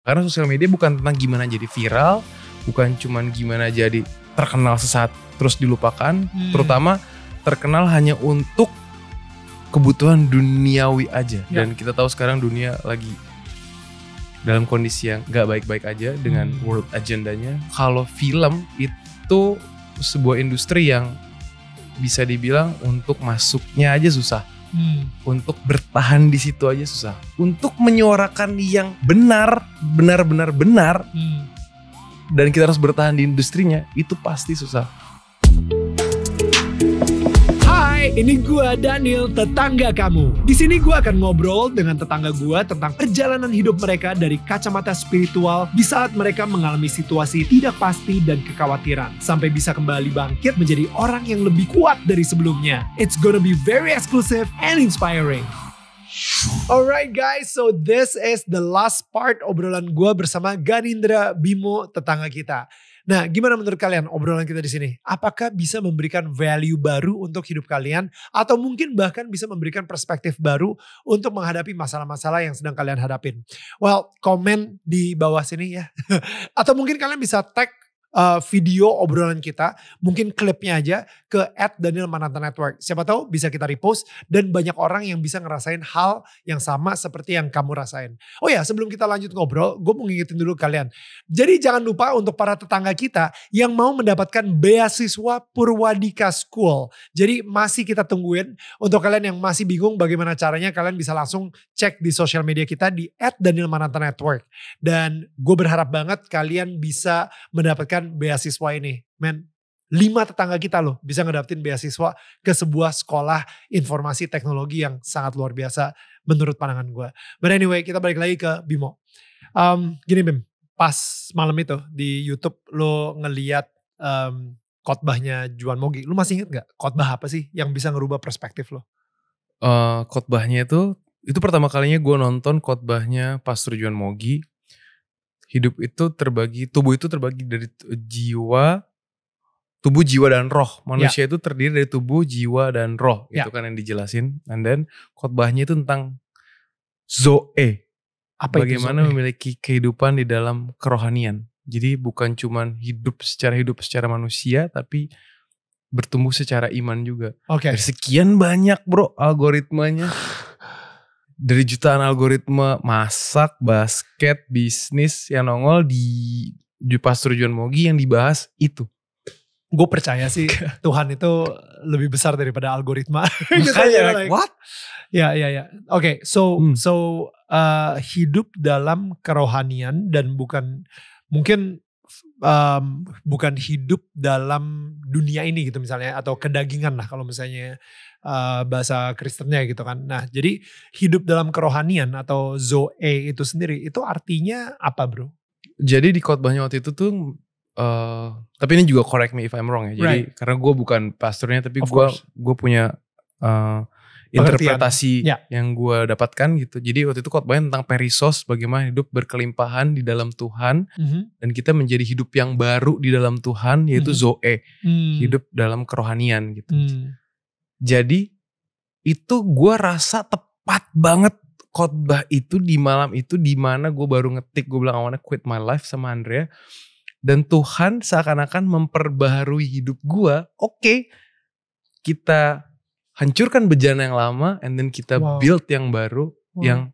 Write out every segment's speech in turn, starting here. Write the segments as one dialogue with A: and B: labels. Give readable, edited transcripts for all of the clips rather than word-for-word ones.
A: Karena sosial media bukan tentang gimana jadi viral, bukan cuman gimana jadi terkenal sesaat terus dilupakan, terutama terkenal hanya untuk kebutuhan duniawi aja. Dan kita tahu sekarang dunia lagi dalam kondisi yang gak baik-baik aja dengan world agendanya. Kalau film itu sebuah industri yang bisa dibilang untuk masuknya aja susah. Untuk bertahan di situ aja susah. Untuk menyuarakan yang benar, dan kita harus bertahan di industrinya, itu pasti susah.
B: Hai, ini gua Daniel, tetangga kamu. Di sini gua akan ngobrol dengan tetangga gua tentang perjalanan hidup mereka dari kacamata spiritual di saat mereka mengalami situasi tidak pasti dan kekhawatiran, sampai bisa kembali bangkit menjadi orang yang lebih kuat dari sebelumnya. It's gonna be very exclusive and inspiring. Alright guys, so this is the last part obrolan gua bersama Ganindra Bimo, tetangga kita. Nah, gimana menurut kalian obrolan kita di sini? Apakah bisa memberikan value baru untuk hidup kalian, atau mungkin bahkan bisa memberikan perspektif baru untuk menghadapi masalah-masalah yang sedang kalian hadapin? Well, komen di bawah sini ya. Atau mungkin kalian bisa tag video obrolan kita, mungkin klipnya aja ke @DanielManantaNetwork. Siapa tahu bisa kita repost dan banyak orang yang bisa ngerasain hal yang sama seperti yang kamu rasain. Oh ya, sebelum kita lanjut ngobrol, gue mau ngingetin dulu kalian. Jadi jangan lupa untuk para tetangga kita yang mau mendapatkan beasiswa Purwadika School. Jadi masih kita tungguin. Untuk kalian yang masih bingung bagaimana caranya, kalian bisa langsung cek di sosial media kita di @DanielManantaNetwork. Dan gue berharap banget kalian bisa mendapatkan beasiswa ini. 5 tetangga kita loh bisa ngedapetin beasiswa ke sebuah sekolah informasi teknologi yang sangat luar biasa menurut pandangan gue. But anyway, kita balik lagi ke Bimo. Gini Bim, pas malam itu di YouTube lo ngeliat khotbahnya Juan Mogi, lo masih inget gak khotbah apa sih yang bisa ngerubah perspektif lo?
A: Khotbahnya itu pertama kalinya gue nonton khotbahnya Pastor Juan Mogi. Hidup itu terbagi, tubuh itu terbagi dari tubuh, jiwa dan roh. Manusia itu terdiri dari tubuh, jiwa dan roh. Itu kan yang dijelasin. And then khotbahnya itu tentang Zoe. Bagaimana memiliki kehidupan di dalam kerohanian. Jadi bukan cuma hidup secara manusia, tapi bertumbuh secara iman juga. Dari sekian banyak bro algoritmanya. Dari jutaan algoritma masak, basket, bisnis yang nongol di Pastor Juan Mogi yang dibahas itu.
B: Gue percaya sih Tuhan itu lebih besar daripada algoritma.
A: Makanya what?
B: Ya. Oke, so hidup dalam kerohanian dan bukan hidup dalam dunia ini gitu misalnya, atau kedagingan lah kalau misalnya bahasa Kristennya gitu kan. Nah, jadi hidup dalam kerohanian atau Zoe itu sendiri itu artinya apa bro?
A: Jadi di khotbahnya waktu itu tuh tapi ini juga correct me if I'm wrong ya. Jadi karena gue bukan pastornya, tapi gue punya interpretasi yang gue dapatkan gitu. Jadi waktu itu khotbahnya tentang perisos, bagaimana hidup berkelimpahan di dalam Tuhan, dan kita menjadi hidup yang baru di dalam Tuhan, yaitu Zoe, hidup dalam kerohanian gitu. Jadi itu gue rasa tepat banget khotbah itu di malam itu, di mana gue baru ngetik, gue bilang I wanna quit my life sama Andrea, dan Tuhan seakan-akan memperbaharui hidup gue. Kita hancurkan bejana yang lama, and then kita build yang baru, yang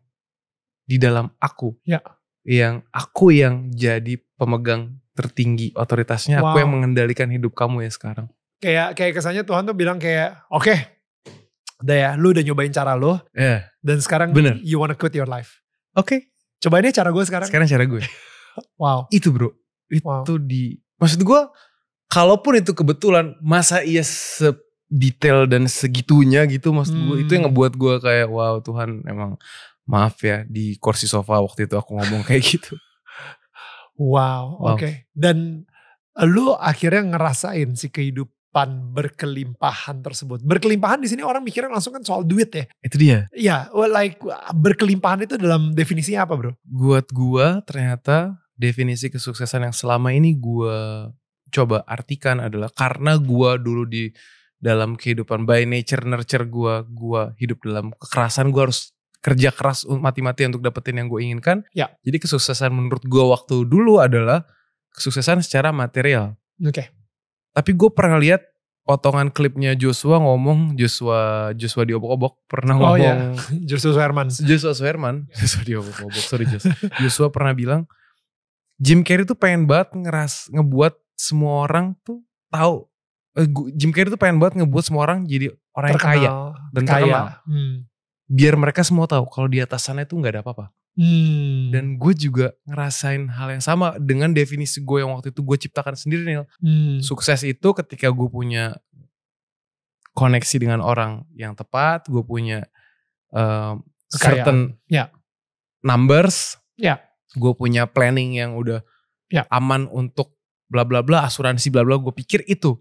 A: di dalam aku, yang aku yang jadi pemegang tertinggi otoritasnya, aku yang mengendalikan hidup kamu ya sekarang.
B: Kayak kesannya Tuhan tuh bilang kayak udah ya, lu udah nyobain cara lo, dan sekarang you wanna quit your life. Cobainnya cara gue sekarang.
A: Sekarang cara gue. Itu bro, itu maksud gue, kalaupun itu kebetulan, masa iya sedetail dan segitunya gitu, maksud gue itu yang ngebuat gue kayak wow, Tuhan emang maaf ya, di kursi sofa waktu itu aku ngomong kayak gitu.
B: Oke. Dan lu akhirnya ngerasain si kehidupan berkelimpahan tersebut. Berkelimpahan di sini orang mikirnya langsung kan soal duit ya.
A: Itu dia.
B: Iya, berkelimpahan itu dalam definisinya apa bro?
A: Buat gue ternyata definisi kesuksesan yang selama ini gue coba artikan adalah karena gue dulu di dalam kehidupan by nature nurture gue hidup dalam kekerasan, gue harus kerja keras mati-matian untuk dapetin yang gue inginkan.
B: Ya.
A: Jadi kesuksesan menurut gue waktu dulu adalah kesuksesan secara material.
B: Oke.
A: Tapi gue pernah lihat potongan klipnya Joshua ngomong, Joshua di obok-obok pernah ngomong.
B: Oh ya, Joshua Suherman.
A: Joshua di obok-obok, sorry Joshua pernah bilang, Jim Carrey tuh pengen banget ngebuat semua orang tuh tahu. Jim Carrey tuh pengen banget ngebuat semua orang jadi orang yang kaya dan terkenal. Biar mereka semua tahu kalau di atas sana itu gak ada apa-apa. Dan gue juga ngerasain hal yang sama dengan definisi gue yang waktu itu gue ciptakan sendiri, Nil. Sukses itu ketika gue punya koneksi dengan orang yang tepat, gue punya certain numbers, gue punya planning yang udah aman untuk bla bla bla, asuransi bla bla. Gue pikir itu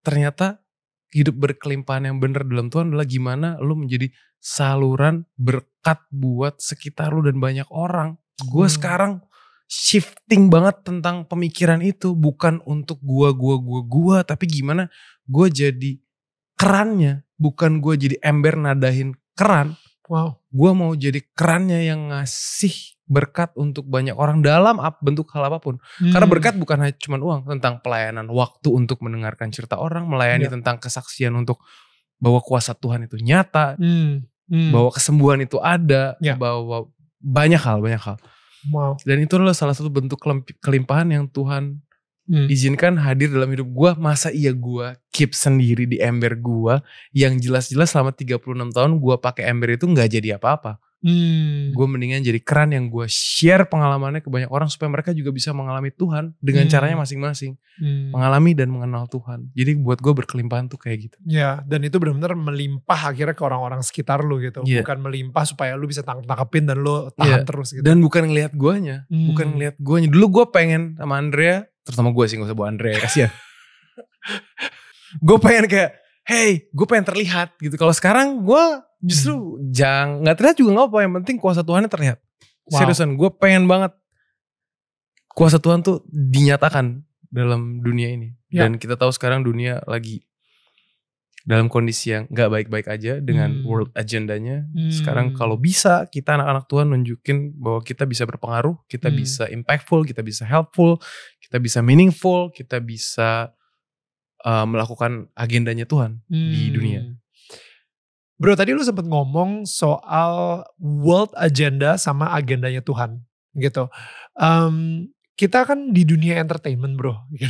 A: ternyata hidup berkelimpahan yang bener dalam Tuhan adalah gimana lu menjadi saluran berkat buat sekitar lu dan banyak orang. Gue sekarang shifting banget tentang pemikiran itu, bukan untuk gua, tapi gimana gue jadi kerannya, bukan gue jadi ember nadahin keran.
B: Wow.
A: Gue mau jadi kerannya yang ngasih berkat untuk banyak orang dalam bentuk hal apapun. Karena berkat bukan hanya cuma uang, tentang pelayanan waktu untuk mendengarkan cerita orang, melayani tentang kesaksian untuk bahwa kuasa Tuhan itu nyata, bahwa kesembuhan itu ada, bahwa banyak hal.
B: Wow.
A: Dan itu adalah salah satu bentuk kelimpahan yang Tuhan izinkan hadir dalam hidup gue. Masa iya gue keep sendiri di ember gue yang jelas-jelas selama 36 tahun gue pakai ember itu gak jadi apa-apa. Gue mendingan jadi keran yang gue share pengalamannya ke banyak orang supaya mereka juga bisa mengalami Tuhan dengan caranya masing-masing. Mengalami dan mengenal Tuhan. Jadi buat gue berkelimpahan tuh kayak gitu.
B: Ya, dan itu benar-benar melimpah akhirnya ke orang-orang sekitar lu gitu. Bukan melimpah supaya lu bisa tangkepin dan lu tahan terus gitu.
A: Dan bukan ngelihat guanya. Dulu gue pengen sama Andrea, terutama gue sih, gak usah bawa Andrea, kasihan. Gue pengen kayak, hey, gue pengen terlihat gitu. Kalau sekarang gue justru nggak terlihat juga nggak apa, yang penting kuasa Tuhannya terlihat. Seriusan, gue pengen banget kuasa Tuhan tuh dinyatakan dalam dunia ini. Dan kita tahu sekarang dunia lagi dalam kondisi yang nggak baik-baik aja dengan world agendanya. Sekarang kalau bisa kita anak-anak Tuhan nunjukin bahwa kita bisa berpengaruh, kita bisa impactful, kita bisa helpful, kita bisa meaningful, kita bisa melakukan agendanya Tuhan di dunia.
B: Bro, tadi lu sempat ngomong soal world agenda sama agendanya Tuhan gitu. Kita kan di dunia entertainment, bro. Okay.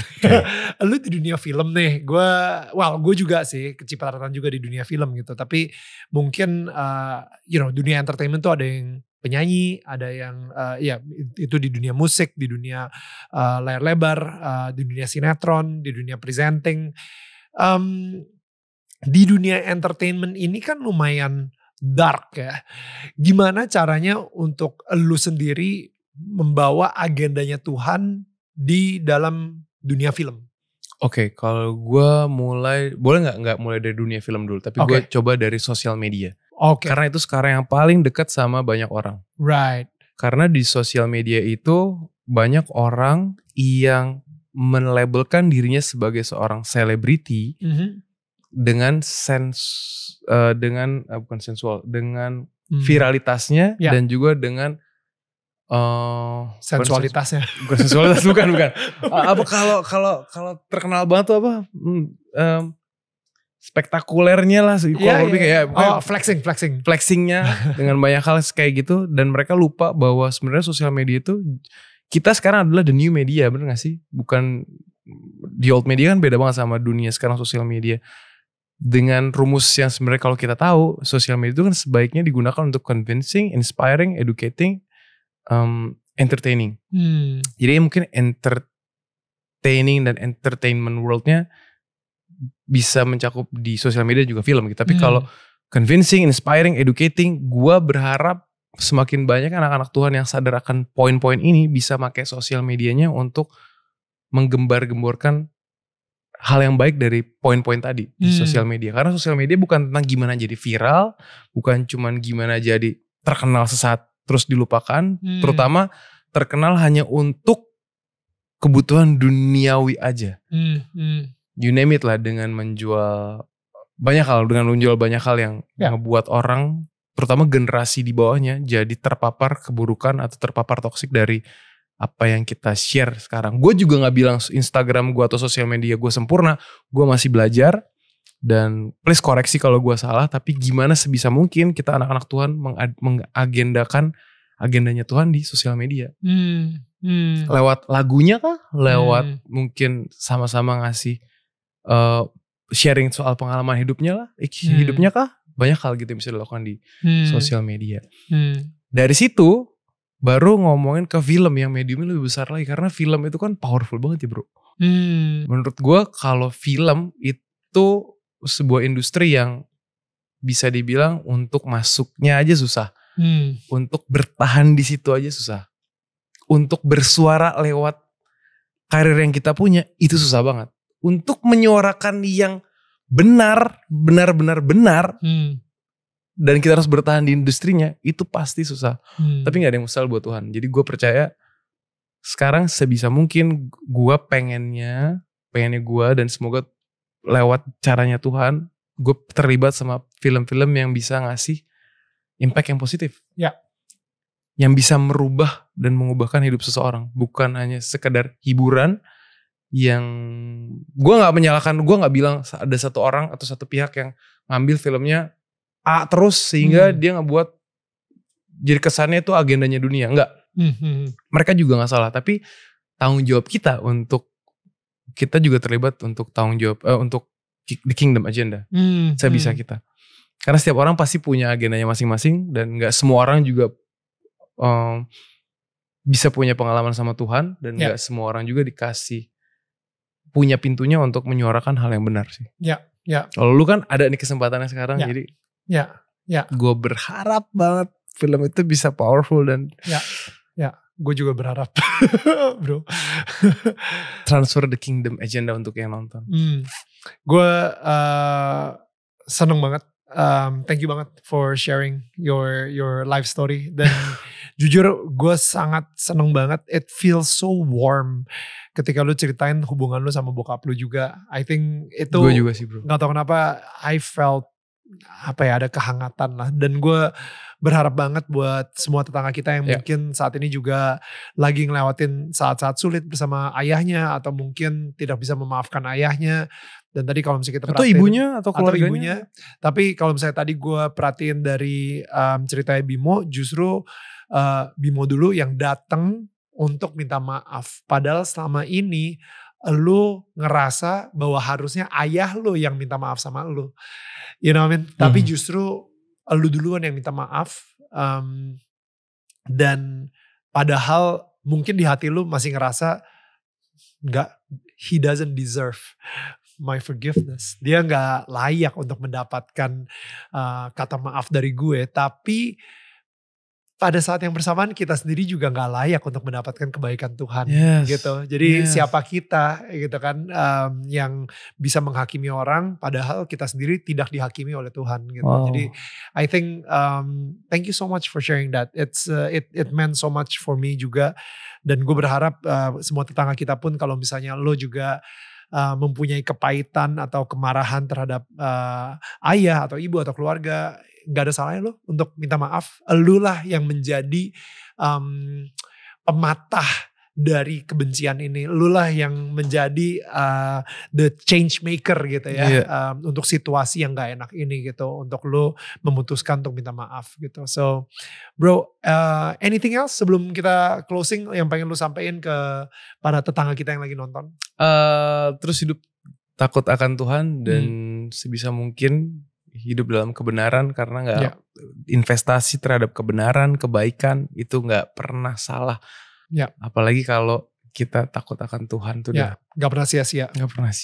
B: Lu di dunia film nih. Gue juga sih kecipratan juga di dunia film gitu. Tapi mungkin dunia entertainment tuh ada yang penyanyi, ada yang itu di dunia musik, di dunia layar lebar, di dunia sinetron, di dunia presenting. Di dunia entertainment ini kan lumayan dark ya. Gimana caranya untuk lu sendiri membawa agendanya Tuhan di dalam dunia film?
A: Oke, kalau gue boleh nggak mulai dari dunia film dulu, tapi gue coba dari sosial media. Karena itu sekarang yang paling dekat sama banyak orang.
B: Right.
A: Karena di sosial media itu banyak orang yang melabelkan dirinya sebagai seorang selebriti dengan bukan sensual, dengan viralitasnya dan juga dengan
B: sensualitasnya.
A: Bukan sensualitas, bukan. Apa kalau terkenal banget tuh apa? Spektakulernya lah, flexingnya dengan banyak hal kayak gitu, dan mereka lupa bahwa sebenarnya sosial media itu kita sekarang adalah the new media, bener gak sih? Bukan the old media kan beda banget sama dunia sekarang sosial media. Dengan rumus yang sebenarnya kalau kita tahu, sosial media itu kan sebaiknya digunakan untuk convincing, inspiring, educating, entertaining. Jadi mungkin entertaining dan entertainment worldnya bisa mencakup di sosial media juga film gitu. Tapi kalau convincing, inspiring, educating, gue berharap semakin banyak anak-anak Tuhan yang sadar akan poin-poin ini bisa pakai sosial medianya untuk menggembar-gemborkan hal yang baik dari poin-poin tadi di sosial media. Karena sosial media bukan tentang gimana jadi viral, bukan cuman gimana jadi terkenal sesaat terus dilupakan, terutama terkenal hanya untuk kebutuhan duniawi aja. You name it lah, dengan menjual banyak hal yang ngebuat orang terutama generasi di bawahnya jadi terpapar keburukan atau terpapar toksik dari apa yang kita share sekarang. Gue juga gak bilang Instagram gue atau sosial media gue sempurna. Gue masih belajar. Dan please koreksi kalau gue salah. Tapi gimana sebisa mungkin kita anak-anak Tuhan mengagendakan agendanya Tuhan di sosial media. Lewat lagunya kah? Lewat mungkin sama-sama ngasih sharing soal pengalaman hidupnya lah. Hidupnya kah? Banyak hal gitu yang bisa dilakukan di sosial media. Dari situ baru ngomongin ke film yang mediumnya lebih besar lagi. Karena film itu kan powerful banget ya bro. Menurut gue kalau film itu sebuah industri yang bisa dibilang untuk masuknya aja susah. Untuk bertahan di situ aja susah. Untuk bersuara lewat karir yang kita punya itu susah banget. Untuk menyuarakan yang benar dan kita harus bertahan di industrinya itu pasti susah. Tapi gak ada yang mustahil buat Tuhan. Jadi gue percaya sekarang sebisa mungkin gue pengennya gue dan semoga lewat caranya Tuhan gue terlibat sama film-film yang bisa ngasih impact yang positif.
B: Ya.
A: Yang bisa merubah dan mengubahkan hidup seseorang. Bukan hanya sekedar hiburan yang gue gak menyalahkan, gue gak bilang ada satu orang atau satu pihak yang ngambil filmnya A terus sehingga dia ngebuat jadi kesannya itu agendanya dunia. Enggak. Mereka juga gak salah. Tapi tanggung jawab kita untuk kita juga terlibat untuk tanggung jawab untuk the kingdom agenda. Sebisa kita. Karena setiap orang pasti punya agendanya masing-masing dan gak semua orang juga bisa punya pengalaman sama Tuhan dan gak semua orang juga dikasih punya pintunya untuk menyuarakan hal yang benar sih. Kalau lu kan ada nih kesempatannya sekarang, jadi gue berharap banget film itu bisa powerful dan
B: gue juga berharap, bro.
A: Transfer the kingdom agenda untuk yang nonton.
B: Gue seneng banget. Thank you banget for sharing your life story dan jujur gue sangat seneng banget. It feels so warm ketika lu ceritain hubungan lu sama bokap lu juga. I think itu
A: gue juga sih bro.
B: Gak tau kenapa I felt ada kehangatan lah. Dan gue berharap banget buat semua tetangga kita yang mungkin saat ini juga lagi ngelewatin saat-saat sulit bersama ayahnya atau mungkin tidak bisa memaafkan ayahnya. Dan tadi kalau misalnya kita
A: perhatiin, atau ibunya atau keluarganya.
B: Tapi kalau misalnya tadi gue perhatiin dari ceritanya Bimo, justru Bimo dulu yang datang untuk minta maaf. Padahal selama ini lu ngerasa bahwa harusnya ayah lu yang minta maaf sama lu. You know what I mean? Tapi justru lu duluan yang minta maaf. Dan padahal mungkin di hati lu masih ngerasa he doesn't deserve my forgiveness. Dia gak layak untuk mendapatkan kata maaf dari gue. Tapi pada saat yang bersamaan kita sendiri juga gak layak untuk mendapatkan kebaikan Tuhan gitu. Jadi siapa kita gitu kan yang bisa menghakimi orang padahal kita sendiri tidak dihakimi oleh Tuhan gitu. Jadi I think thank you so much for sharing that. It meant so much for me juga. Dan gue berharap semua tetangga kita pun kalau misalnya lo juga mempunyai kepahitan atau kemarahan terhadap ayah atau ibu atau keluarga, gak ada salahnya lo untuk minta maaf. Lu lah yang menjadi pematah dari kebencian ini. Lu lah yang menjadi the change maker gitu ya. Untuk situasi yang gak enak ini gitu. Untuk lu memutuskan untuk minta maaf gitu. So bro, anything else sebelum kita closing yang pengen lu sampein ke para tetangga kita yang lagi nonton?
A: Terus hidup takut akan Tuhan dan sebisa mungkin hidup dalam kebenaran karena investasi terhadap kebenaran, kebaikan itu gak pernah salah. Apalagi kalau kita takut akan Tuhan tuh gak
B: pernah sia-sia.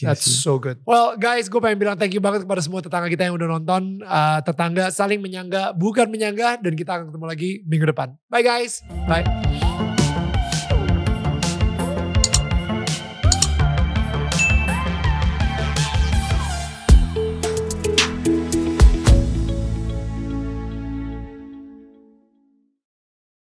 B: That's so good. Well guys, gue pengen bilang thank you banget kepada semua tetangga kita yang udah nonton. Tetangga saling menyangga bukan menyangga, dan kita akan ketemu lagi minggu depan. Bye guys. Bye.